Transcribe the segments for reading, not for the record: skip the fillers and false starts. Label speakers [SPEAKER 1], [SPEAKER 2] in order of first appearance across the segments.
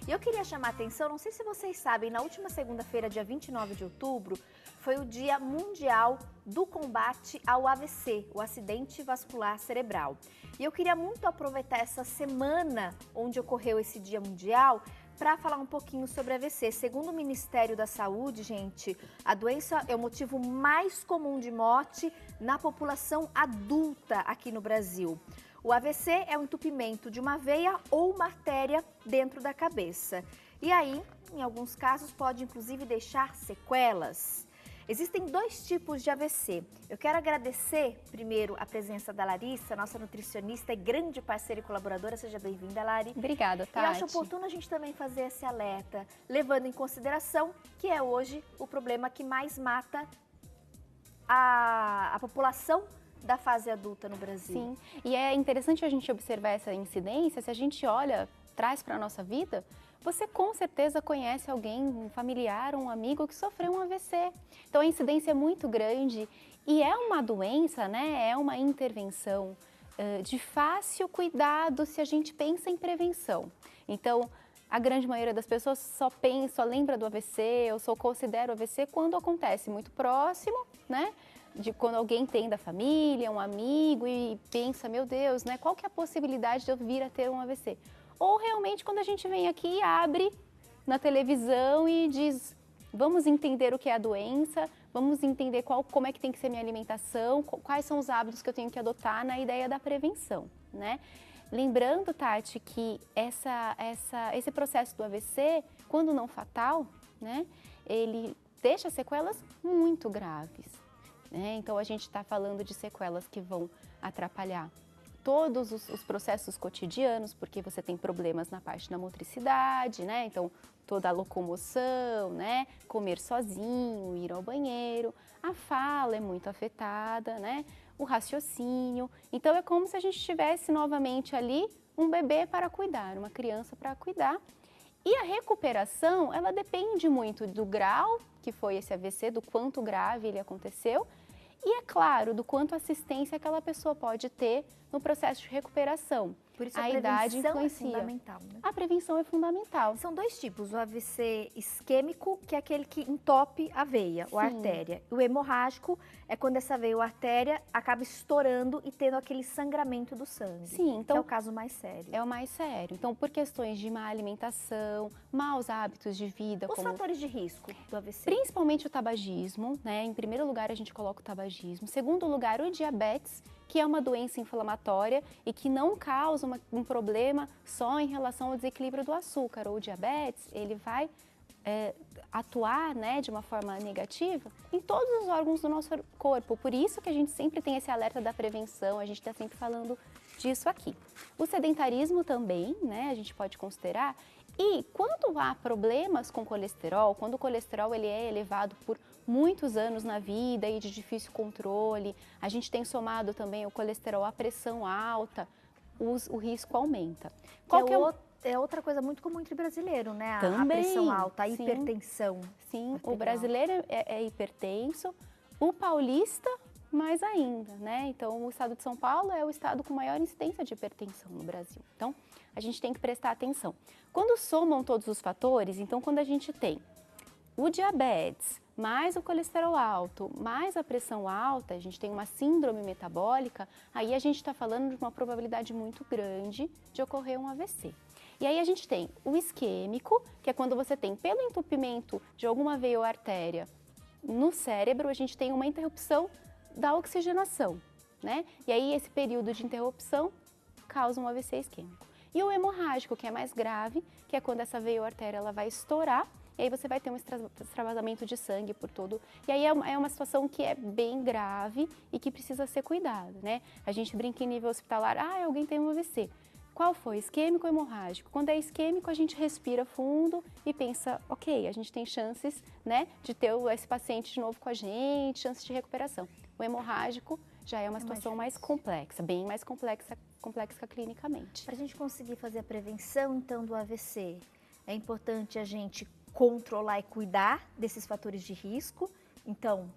[SPEAKER 1] E eu queria chamar a atenção, não sei se vocês sabem, na última segunda-feira, dia 29 de outubro, foi o Dia Mundial do Combate ao AVC, o acidente vascular cerebral. E eu queria muito aproveitar essa semana onde ocorreu esse Dia Mundial para falar um pouquinho sobre AVC. Segundo o Ministério da Saúde, gente, a doença é o motivo mais comum de morte na população adulta aqui no Brasil. O AVC é o entupimento de uma veia ou uma artéria dentro da cabeça. E aí, em alguns casos, pode inclusive deixar sequelas. Existem dois tipos de AVC. Eu quero agradecer primeiro a presença da Larissa, nossa nutricionista e grande parceira e colaboradora. Seja bem-vinda, Lari.
[SPEAKER 2] Obrigada, Tati.
[SPEAKER 1] E acho oportuno a gente também fazer esse alerta, levando em consideração que é hoje o problema que mais mata a população da fase adulta no Brasil.
[SPEAKER 2] Sim, e é interessante a gente observar essa incidência. Se a gente olha, traz para a nossa vida, você com certeza conhece alguém, um familiar, um amigo que sofreu um AVC. Então a incidência é muito grande e é uma doença, né? É uma intervenção de fácil cuidado se a gente pensa em prevenção. Então, a grande maioria das pessoas só lembra do AVC, ou só considera o AVC quando acontece muito próximo, né? De quando alguém tem da família, um amigo e pensa, meu Deus, né? Qual que é a possibilidade de eu vir a ter um AVC? Ou realmente quando a gente vem aqui e abre na televisão e diz, vamos entender o que é a doença, vamos entender como é que tem que ser minha alimentação, quais são os hábitos que eu tenho que adotar na ideia da prevenção, né? Lembrando, Tati, que esse processo do AVC, quando não fatal, né? Ele deixa sequelas muito graves. Então, a gente está falando de sequelas que vão atrapalhar todos os processos cotidianos, porque você tem problemas na parte da motricidade, né? Então, toda a locomoção, né? Comer sozinho, ir ao banheiro, a fala é muito afetada, né? O raciocínio. Então, é como se a gente tivesse novamente ali um bebê para cuidar, uma criança para cuidar. E a recuperação, ela depende muito do grau que foi esse AVC, do quanto grave ele aconteceu, e, é claro, do quanto assistência aquela pessoa pode ter no processo de recuperação.
[SPEAKER 1] Por isso a idade influencia. É fundamental, né?
[SPEAKER 2] A prevenção é fundamental.
[SPEAKER 1] São dois tipos, o AVC isquêmico, que é aquele que entope a veia ou a artéria. E o hemorrágico é quando essa veia ou artéria acaba estourando e tendo aquele sangramento do sangue.
[SPEAKER 2] Sim, então
[SPEAKER 1] que é o caso mais sério.
[SPEAKER 2] É o mais sério. Então, por questões de má alimentação, maus hábitos de vida.
[SPEAKER 1] Os fatores de risco do AVC?
[SPEAKER 2] Principalmente o tabagismo, né? Em primeiro lugar, a gente coloca o tabagismo. Em segundo lugar, o diabetes, que é uma doença inflamatória e que não causa um problema só em relação ao desequilíbrio do açúcar. O diabetes, ele vai atuar, né, de uma forma negativa em todos os órgãos do nosso corpo. Por isso que a gente sempre tem esse alerta da prevenção, a gente está sempre falando disso aqui. O sedentarismo também, né, a gente pode considerar. E quando há problemas com colesterol, quando o colesterol ele é elevado por muitos anos na vida e de difícil controle, a gente tem somado também o colesterol à pressão alta, o risco aumenta.
[SPEAKER 1] É outra coisa muito comum entre brasileiro, né?
[SPEAKER 2] Também,
[SPEAKER 1] a pressão alta, a
[SPEAKER 2] sim,
[SPEAKER 1] hipertensão.
[SPEAKER 2] Sim, o brasileiro é hipertenso, o paulista mais ainda, né? Então, o estado de São Paulo é o estado com maior incidência de hipertensão no Brasil. Então, a gente tem que prestar atenção. Quando somam todos os fatores, então quando a gente tem o diabetes, mais o colesterol alto, mais a pressão alta, a gente tem uma síndrome metabólica, aí a gente está falando de uma probabilidade muito grande de ocorrer um AVC. E aí a gente tem o isquêmico, que é quando você tem, pelo entupimento de alguma veia ou artéria no cérebro, a gente tem uma interrupção da oxigenação, né? E aí esse período de interrupção causa um AVC isquêmico. E o hemorrágico, que é mais grave, que é quando essa veia ou artéria ela vai estourar, e aí você vai ter um extravasamento de sangue por todo. E aí é uma situação que é bem grave e que precisa ser cuidada, né? A gente brinca em nível hospitalar, alguém tem um AVC. Qual foi? Isquêmico ou hemorrágico? Quando é isquêmico, a gente respira fundo e pensa, ok, a gente tem chances, né, de ter esse paciente de novo com a gente, chances de recuperação. O hemorrágico já é uma situação mais complexa, bem mais complexa clinicamente.
[SPEAKER 1] Para a gente conseguir fazer a prevenção, então, do AVC, é importante a gente controlar e cuidar desses fatores de risco. Então,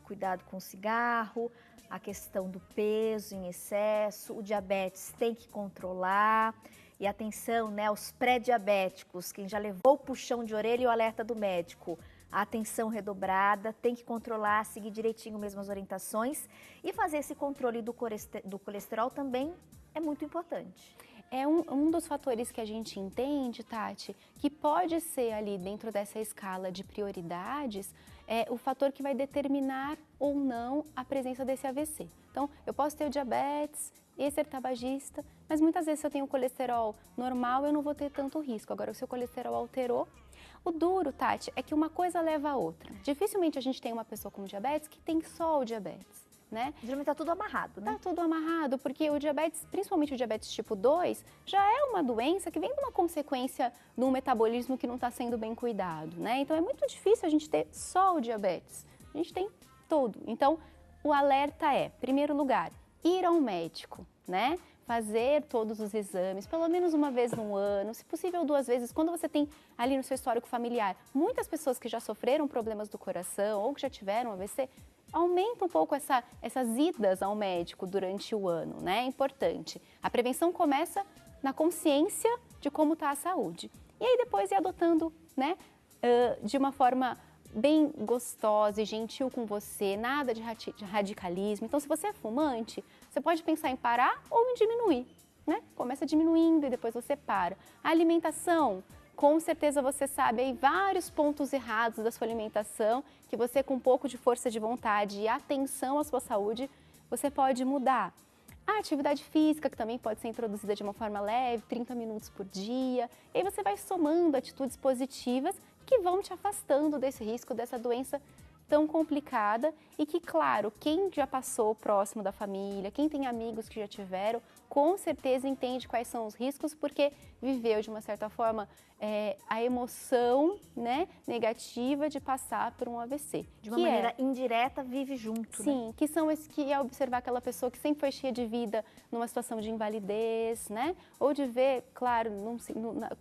[SPEAKER 1] cuidado com o cigarro, a questão do peso em excesso, o diabetes tem que controlar. E atenção, né, aos pré-diabéticos, quem já levou o puxão de orelha e o alerta do médico. A atenção redobrada, tem que controlar, seguir direitinho mesmo as orientações e fazer esse controle do colesterol também é muito importante.
[SPEAKER 2] É um dos fatores que a gente entende, Tati, que pode ser ali dentro dessa escala de prioridades, o fator que vai determinar ou não a presença desse AVC. Então, eu posso ter o diabetes e ser tabagista, mas muitas vezes se eu tenho colesterol normal, eu não vou ter tanto risco. Agora, se o colesterol alterou, o duro, Tati, é que uma coisa leva a outra. Dificilmente a gente tem uma pessoa com diabetes que tem só o diabetes. Né?
[SPEAKER 1] Geralmente tá tudo amarrado, né?
[SPEAKER 2] Tá tudo amarrado, porque o diabetes, principalmente o diabetes tipo 2, já é uma doença que vem de uma consequência de um metabolismo que não está sendo bem cuidado, né? Então é muito difícil a gente ter só o diabetes, a gente tem todo. Então o alerta é, em primeiro lugar, ir ao médico, né? Fazer todos os exames, pelo menos uma vez no ano, se possível 2 vezes. Quando você tem ali no seu histórico familiar muitas pessoas que já sofreram problemas do coração ou que já tiveram AVC, aumenta um pouco essas idas ao médico durante o ano, né? É importante. A prevenção começa na consciência de como está a saúde. E aí depois ir adotando, né? De uma forma bem gostosa e gentil com você, nada de radicalismo. Então, se você é fumante, você pode pensar em parar ou em diminuir, né? Começa diminuindo e depois você para. A alimentação, com certeza você sabe aí vários pontos errados da sua alimentação, que você com um pouco de força de vontade e atenção à sua saúde, você pode mudar. A atividade física, que também pode ser introduzida de uma forma leve, 30 minutos por dia. E aí você vai somando atitudes positivas que vão te afastando desse risco, dessa doença tão complicada e que, claro, quem já passou próximo da família, quem tem amigos que já tiveram, com certeza entende quais são os riscos, porque viveu, de uma certa forma, a emoção, né, negativa de passar por um AVC.
[SPEAKER 1] De uma maneira indireta, vive junto,
[SPEAKER 2] sim, né? Que são esses que é observar aquela pessoa que sempre foi cheia de vida numa situação de invalidez, né? Ou de ver, claro,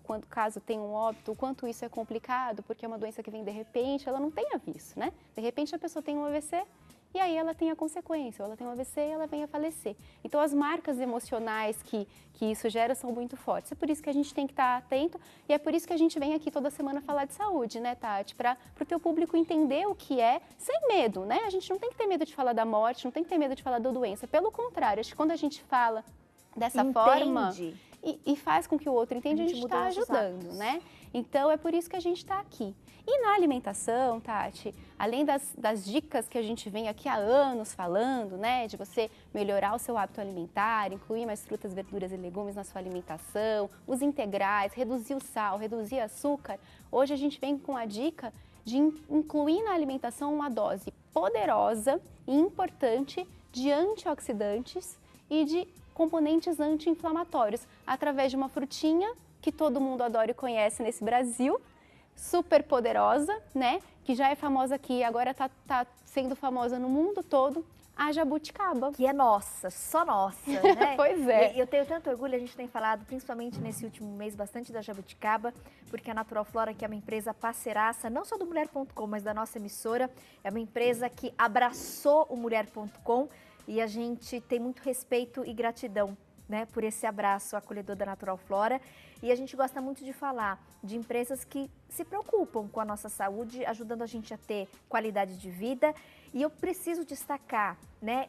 [SPEAKER 2] quando caso tem um óbito, o quanto isso é complicado, porque é uma doença que vem de repente, ela não tem aviso, né? De repente a pessoa tem um AVC e aí ela tem a consequência, ou ela tem um AVC e ela vem a falecer. Então as marcas emocionais que isso gera são muito fortes. É por isso que a gente tem que estar atento e é por isso que a gente vem aqui toda semana falar de saúde, né, Tati? Para o teu público entender o que é, sem medo, né? A gente não tem que ter medo de falar da morte, não tem que ter medo de falar da doença. Pelo contrário, acho que quando a gente fala dessa forma e faz com que o outro entenda, a gente está ajudando, né? Então é por isso que a gente está aqui. E na alimentação, Tati, além das dicas que a gente vem aqui há anos falando, né, de você melhorar o seu hábito alimentar, incluir mais frutas, verduras e legumes na sua alimentação, os integrais, reduzir o sal, reduzir o açúcar, hoje a gente vem com a dica de incluir na alimentação uma dose poderosa e importante de antioxidantes e de componentes anti-inflamatórios, através de uma frutinha que todo mundo adora e conhece nesse Brasil, super poderosa, né? Que já é famosa aqui, agora tá sendo famosa no mundo todo, a jabuticaba.
[SPEAKER 1] Que é nossa, só nossa, né?
[SPEAKER 2] Pois é.
[SPEAKER 1] E eu tenho tanto orgulho, a gente tem falado, principalmente nesse último mês, bastante da jabuticaba, porque a Natural Flora, que é uma empresa parceiraça, não só do Mulher.com, mas da nossa emissora, é uma empresa que abraçou o Mulher.com e a gente tem muito respeito e gratidão, né, por esse abraço acolhedor da Natural Flora. E a gente gosta muito de falar de empresas que se preocupam com a nossa saúde, ajudando a gente a ter qualidade de vida. E eu preciso destacar, né,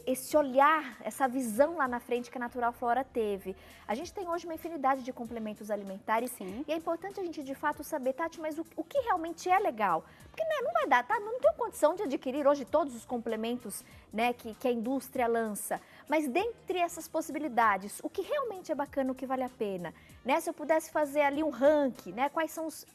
[SPEAKER 1] esse olhar, essa visão lá na frente que a Natural Flora teve. A gente tem hoje uma infinidade de complementos alimentares.
[SPEAKER 2] Sim.
[SPEAKER 1] E é importante a gente, de fato, saber, Tati, mas o que realmente é legal? Porque, né, não vai dar, tá? Não tenho condição de adquirir hoje todos os complementos, né, que a indústria lança. Mas dentre essas possibilidades, o que realmente é bacana, o que vale a pena? Né? Se eu pudesse fazer ali um ranking, né, quais são os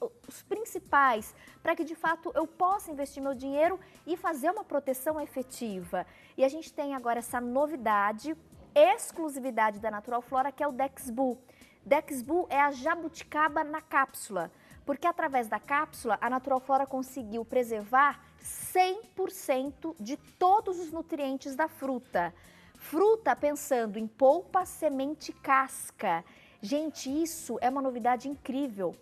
[SPEAKER 1] principais, para que de fato eu possa investir meu dinheiro e fazer uma proteção efetiva. E a gente tem agora essa novidade, exclusividade da Natural Flora, que é o Dexbu. Dexbu é a jabuticaba na cápsula, porque através da cápsula a Natural Flora conseguiu preservar 100% de todos os nutrientes da fruta. Fruta pensando em polpa, semente e casca. Gente, isso é uma novidade incrível,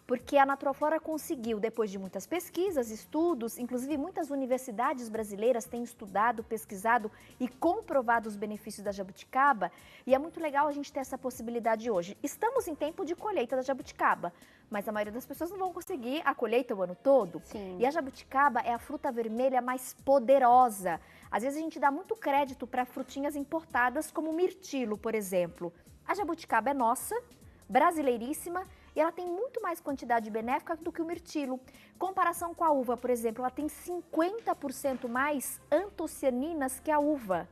[SPEAKER 1] porque a Naturaflora conseguiu, depois de muitas pesquisas, estudos, inclusive muitas universidades brasileiras têm estudado, pesquisado e comprovado os benefícios da jabuticaba, e é muito legal a gente ter essa possibilidade hoje. Estamos em tempo de colheita da jabuticaba, mas a maioria das pessoas não vão conseguir a colheita o ano todo.
[SPEAKER 2] Sim.
[SPEAKER 1] E a jabuticaba é a fruta vermelha mais poderosa. Às vezes a gente dá muito crédito para frutinhas importadas, como o mirtilo, por exemplo. A jabuticaba é nossa, brasileiríssima, e ela tem muito mais quantidade benéfica do que o mirtilo. Comparação com a uva, por exemplo, ela tem 50% mais antocianinas que a uva,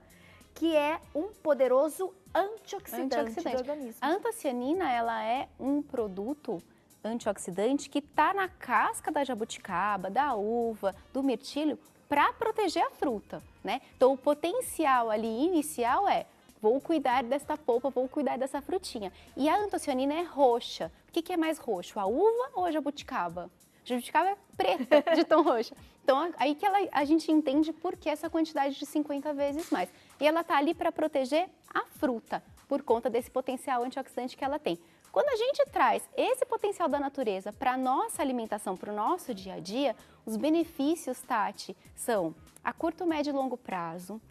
[SPEAKER 1] que é um poderoso antioxidante do organismo.
[SPEAKER 2] A antocianina, ela é um produto antioxidante que está na casca da jabuticaba, da uva, do mirtilo, para proteger a fruta, né? Então, o potencial ali inicial é: vou cuidar desta polpa, vou cuidar dessa frutinha. E a antocianina é roxa. O que é mais roxo, a uva ou a jabuticaba? A jabuticaba é preta, de tão roxa. Então, aí que a gente entende por que essa quantidade de 50 vezes mais. E ela está ali para proteger a fruta, por conta desse potencial antioxidante que ela tem. Quando a gente traz esse potencial da natureza para a nossa alimentação, para o nosso dia a dia, os benefícios, Tati, são a curto, médio e longo prazo.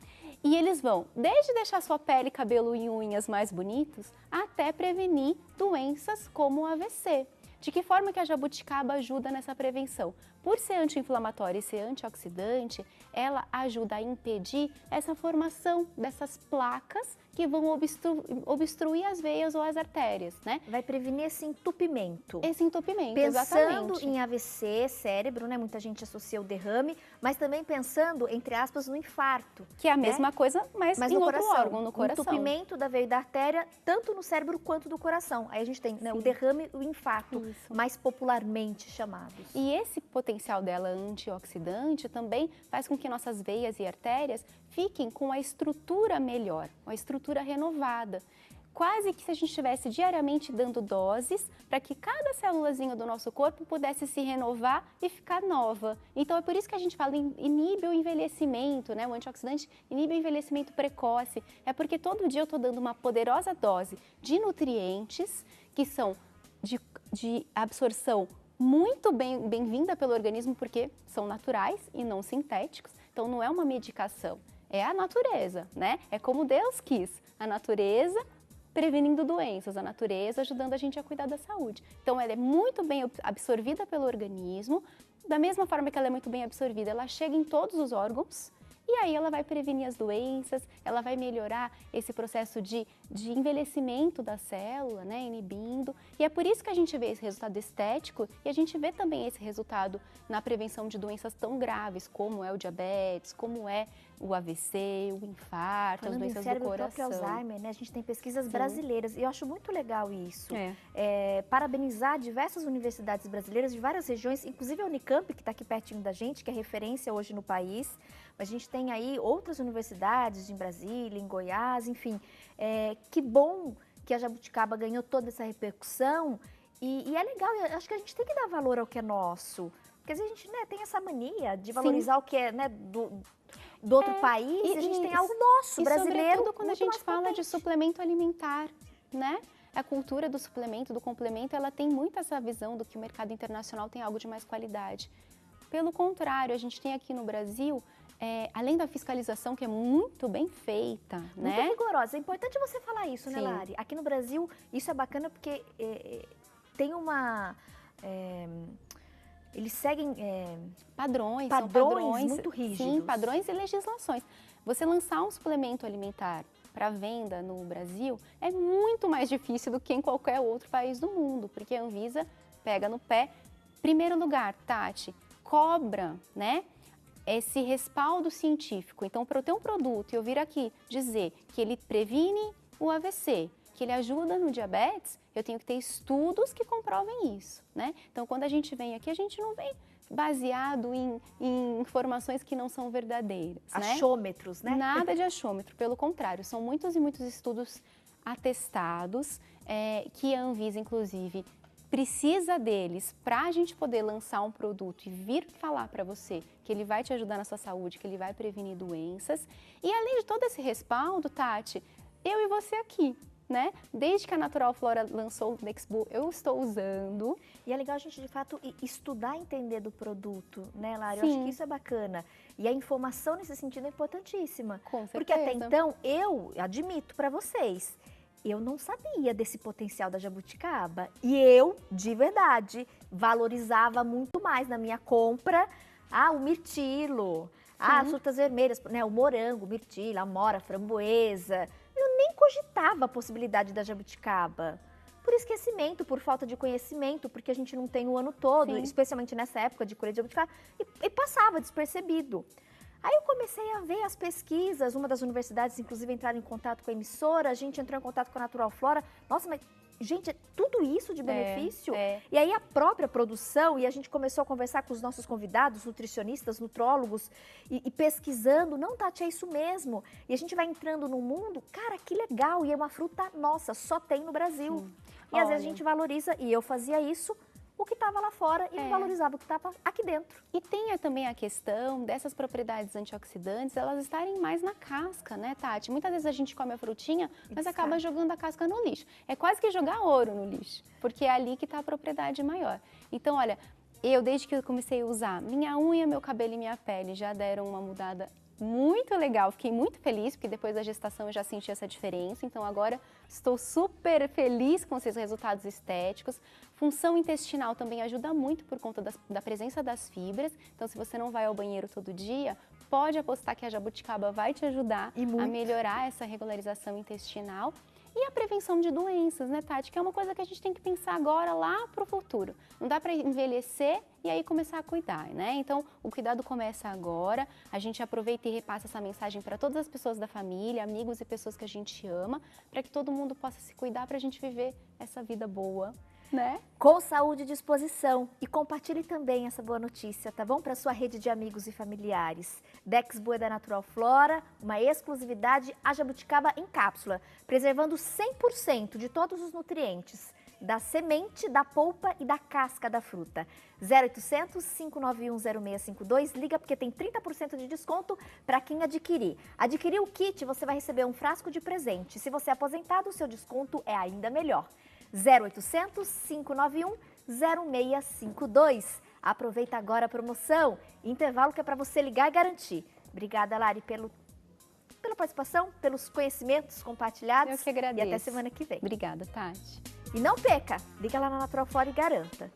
[SPEAKER 2] E eles vão desde deixar sua pele, cabelo e unhas mais bonitos, até prevenir doenças como o AVC. De que forma que a jabuticaba ajuda nessa prevenção? Por ser anti-inflamatória e ser antioxidante, ela ajuda a impedir essa formação dessas placas que vão obstruir as veias ou as artérias, né?
[SPEAKER 1] Vai prevenir esse entupimento.
[SPEAKER 2] Esse entupimento,
[SPEAKER 1] pensando
[SPEAKER 2] exatamente.
[SPEAKER 1] em AVC, cérebro, né? Muita gente associa o derrame, mas também pensando, entre aspas, no infarto.
[SPEAKER 2] Que é a mesma coisa, mas em
[SPEAKER 1] no
[SPEAKER 2] outro
[SPEAKER 1] coração.
[SPEAKER 2] órgão, no coração.
[SPEAKER 1] O entupimento da veia e da artéria, tanto no cérebro quanto no coração. Aí a gente tem, né, o derrame e o infarto, mais popularmente chamados.
[SPEAKER 2] E esse potencial dela antioxidante também faz com que nossas veias e artérias fiquem com a estrutura melhor, uma estrutura renovada. Quase que se a gente estivesse diariamente dando doses para que cada célulazinha do nosso corpo pudesse se renovar e ficar nova. Então é por isso que a gente fala em inibe o envelhecimento, né? O antioxidante inibe o envelhecimento precoce. É porque todo dia eu estou dando uma poderosa dose de nutrientes que são de absorção muito bem-vinda pelo organismo, porque são naturais e não sintéticos. Então não é uma medicação, é a natureza, né? É como Deus quis, a natureza prevenindo doenças, a natureza ajudando a gente a cuidar da saúde. Então ela é muito bem absorvida pelo organismo, da mesma forma que ela é muito bem absorvida, ela chega em todos os órgãos e aí ela vai prevenir as doenças, ela vai melhorar esse processo de envelhecimento da célula, né, inibindo. E é por isso que a gente vê esse resultado estético e a gente vê também esse resultado na prevenção de doenças tão graves, como é o diabetes, como é o AVC, o infarto, as doenças do coração.
[SPEAKER 1] O próprio Alzheimer, né? A gente tem pesquisas brasileiras e eu acho muito legal isso. Parabenizar diversas universidades brasileiras de várias regiões, inclusive a Unicamp, que está aqui pertinho da gente, que é referência hoje no país. Mas a gente tem aí outras universidades em Brasília, em Goiás, enfim. Que bom que a jabuticaba ganhou toda essa repercussão e é legal, eu acho que a gente tem que dar valor ao que é nosso. Porque às vezes a gente, né, tem essa mania de valorizar o que é, né, do outro país e a gente tem algo nosso, brasileiro.
[SPEAKER 2] Sobretudo quando a gente fala de suplemento alimentar, né? A cultura do suplemento, do complemento, ela tem muito essa visão do que o mercado internacional tem algo de mais qualidade. Pelo contrário, a gente tem aqui no Brasil, além da fiscalização que é muito bem feita,
[SPEAKER 1] muito rigorosa. É importante você falar isso, né, Lari? Aqui no Brasil, isso é bacana porque tem uma... eles seguem
[SPEAKER 2] padrões
[SPEAKER 1] muito rígidos.
[SPEAKER 2] Sim, padrões e legislações. Você lançar um suplemento alimentar para venda no Brasil é muito mais difícil do que em qualquer outro país do mundo, porque a Anvisa pega no pé. Primeiro lugar, Tati, cobra, né, esse respaldo científico. Então, para eu ter um produto e eu vir aqui dizer que ele previne o AVC, que ele ajuda no diabetes, eu tenho que ter estudos que comprovem isso, né? Então, quando a gente vem aqui, a gente não vem baseado em informações que não são verdadeiras,
[SPEAKER 1] achômetros, né?
[SPEAKER 2] Nada de achômetro, pelo contrário, são muitos e muitos estudos atestados, que a Anvisa, inclusive, precisa deles para a gente poder lançar um produto e vir falar para você que ele vai te ajudar na sua saúde, que ele vai prevenir doenças. E além de todo esse respaldo, Tati, eu e você aqui, né? Desde que a Natural Flora lançou o Dexbu, eu estou usando.
[SPEAKER 1] E é legal a gente, de fato, estudar e entender do produto, né, Lari? Eu
[SPEAKER 2] Sim.
[SPEAKER 1] acho que isso é bacana. E a informação nesse sentido é importantíssima.
[SPEAKER 2] Com certeza.
[SPEAKER 1] Porque até então, eu admito para vocês, eu não sabia desse potencial da jabuticaba. E eu, de verdade, valorizava muito mais na minha compra o mirtilo, as frutas vermelhas, né, o morango, o mirtilo, a amora, a framboesa. Eu nem cogitava a possibilidade da jabuticaba. Por esquecimento, por falta de conhecimento, porque a gente não tem o ano todo,
[SPEAKER 2] Sim.
[SPEAKER 1] especialmente nessa época de colheita de jabuticaba, e passava despercebido. Aí eu comecei a ver as pesquisas, uma das universidades, inclusive, entraram em contato com a emissora, a gente entrou em contato com a Natural Flora. Nossa, mas, gente, é tudo isso de benefício? E aí a própria produção, e a gente começou a conversar com os nossos convidados, nutricionistas, nutrólogos, e pesquisando, não, Tati, é isso mesmo. E a gente vai entrando no mundo, cara, que legal, e é uma fruta nossa, só tem no Brasil.
[SPEAKER 2] Sim.
[SPEAKER 1] E às vezes a gente valoriza, e eu fazia isso, o que estava lá fora e não valorizava o que estava aqui dentro.
[SPEAKER 2] E tem também a questão dessas propriedades antioxidantes, elas estarem mais na casca, né, Tati? Muitas vezes a gente come a frutinha, mas acaba jogando a casca no lixo. É quase que jogar ouro no lixo, porque é ali que está a propriedade maior. Então, olha, eu desde que eu comecei a usar, minha unha, meu cabelo e minha pele já deram uma mudada muito legal, fiquei muito feliz, porque depois da gestação eu já senti essa diferença, então agora estou super feliz com esses resultados estéticos. Função intestinal também ajuda muito por conta da presença das fibras, então se você não vai ao banheiro todo dia, pode apostar que a jabuticaba vai te ajudar a melhorar essa regularização intestinal. E a prevenção de doenças, né, Tati? Que é uma coisa que a gente tem que pensar agora, lá para o futuro. Não dá para envelhecer e aí começar a cuidar, né? Então, o cuidado começa agora. A gente aproveita e repassa essa mensagem para todas as pessoas da família, amigos e pessoas que a gente ama, para que todo mundo possa se cuidar, para a gente viver essa vida boa, né?
[SPEAKER 1] Com saúde e disposição. E compartilhe também essa boa notícia, tá bom? Para sua rede de amigos e familiares. Dexbu é da Natural Flora, uma exclusividade, a jabuticaba em cápsula, preservando 100% de todos os nutrientes, da semente, da polpa e da casca da fruta. 0800 591 0652, liga porque tem 30% de desconto para quem adquirir. Adquirir o kit, você vai receber um frasco de presente. Se você é aposentado, o seu desconto é ainda melhor. 0800 591 0652. Aproveita agora a promoção. Intervalo que é para você ligar e garantir. Obrigada, Lari, pela participação, pelos conhecimentos compartilhados.
[SPEAKER 2] Eu que agradeço.
[SPEAKER 1] E até semana que vem.
[SPEAKER 2] Obrigada, Tati.
[SPEAKER 1] E não perca, liga lá na Natural Flora e garanta.